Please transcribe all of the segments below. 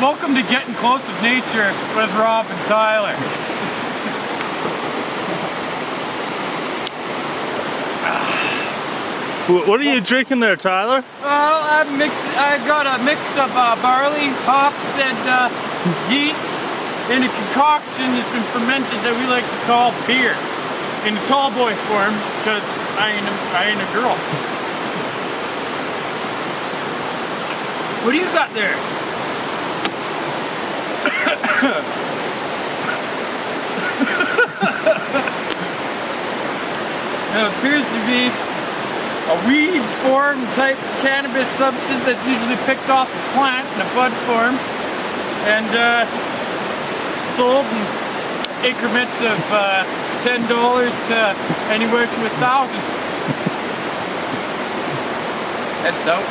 Welcome to Getting Close with Nature with Rob and Tyler. What are you drinking there, Tyler? Well, I've got a mix of barley, hops, and yeast in a concoction that's been fermented that we like to call beer. In a tall boy form, because I ain't a girl. What do you got there? It appears to be a weed form type cannabis substance that's usually picked off the plant in a bud form and sold in increments of $10 to anywhere to $1,000. Heads out.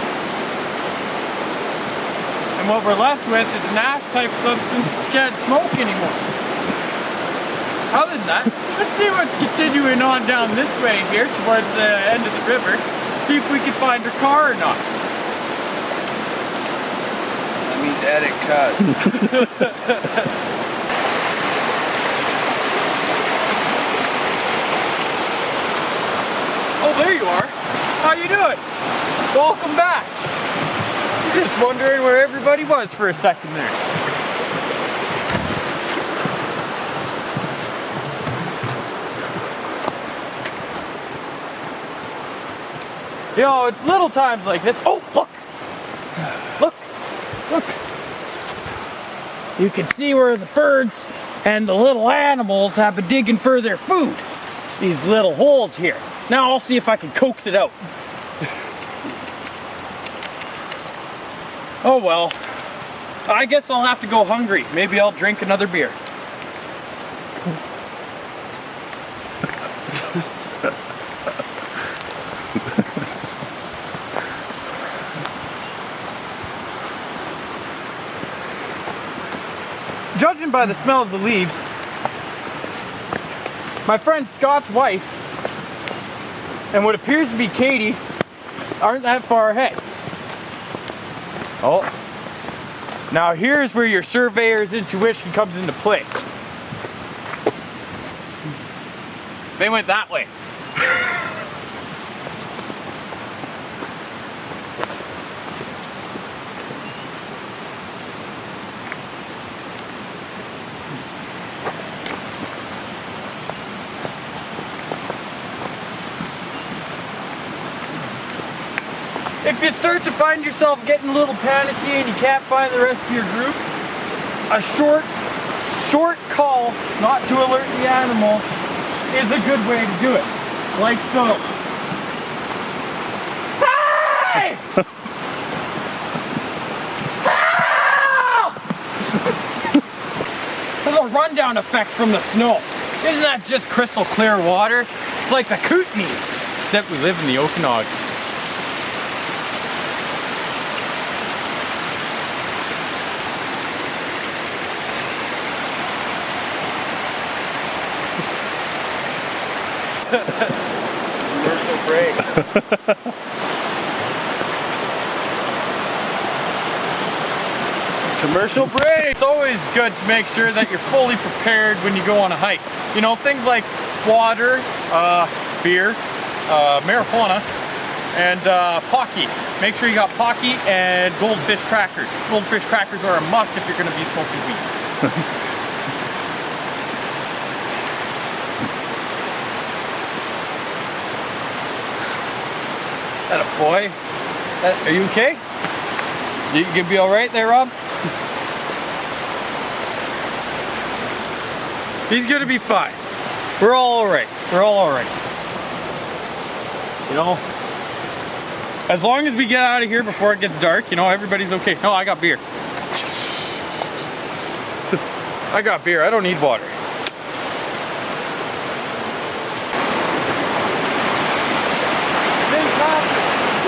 And what we're left with is an ash type substance that you can't smoke anymore. Other than that, let's see what's continuing on down this way here towards the end of the river. See if we can find her car or not. That means edit cut. Oh, there you are. How you doing? Welcome back. You're just wondering where everybody was for a second there. You know, it's little times like this. Oh, look! Look! Look! You can see where the birds and the little animals have been digging for their food. These little holes here. Now I'll see if I can coax it out. Oh well. I guess I'll have to go hungry. Maybe I'll drink another beer. Judging by the smell of the leaves, my friend Scott's wife and what appears to be Katie aren't that far ahead. Oh, now here's where your surveyor's intuition comes into play. They went that way. If you start to find yourself getting a little panicky and you can't find the rest of your group, a short call, not to alert the animals, is a good way to do it. Like so. Hey! Help! There's a rundown effect from the snow. Isn't that just crystal clear water? It's like the Kootenays, except we live in the Okanagan. Commercial break. It's commercial break. It's always good to make sure that you're fully prepared when you go on a hike. You know, things like water, beer, marijuana, and Pocky. Make sure you got Pocky and goldfish crackers. Goldfish crackers are a must if you're going to be smoking weed. That a boy. Are you okay? You gonna be all right there, Rob? He's gonna be fine. We're all right. We're all right. You know, as long as we get out of here before it gets dark, you know, everybody's okay. No, I got beer. I got beer. I don't need water.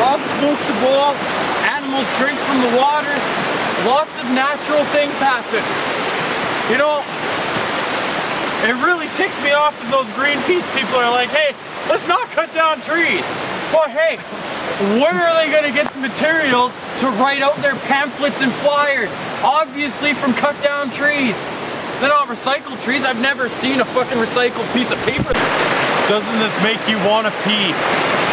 Rob smokes the bowl, animals drink from the water, lots of natural things happen. You know, it really ticks me off when those Greenpeace people are like, hey, let's not cut down trees. Well, hey, where are they going to get the materials to write out their pamphlets and flyers, obviously from cut down trees. Then on recycled trees, I've never seen a fucking recycled piece of paper. Doesn't this make you want to pee?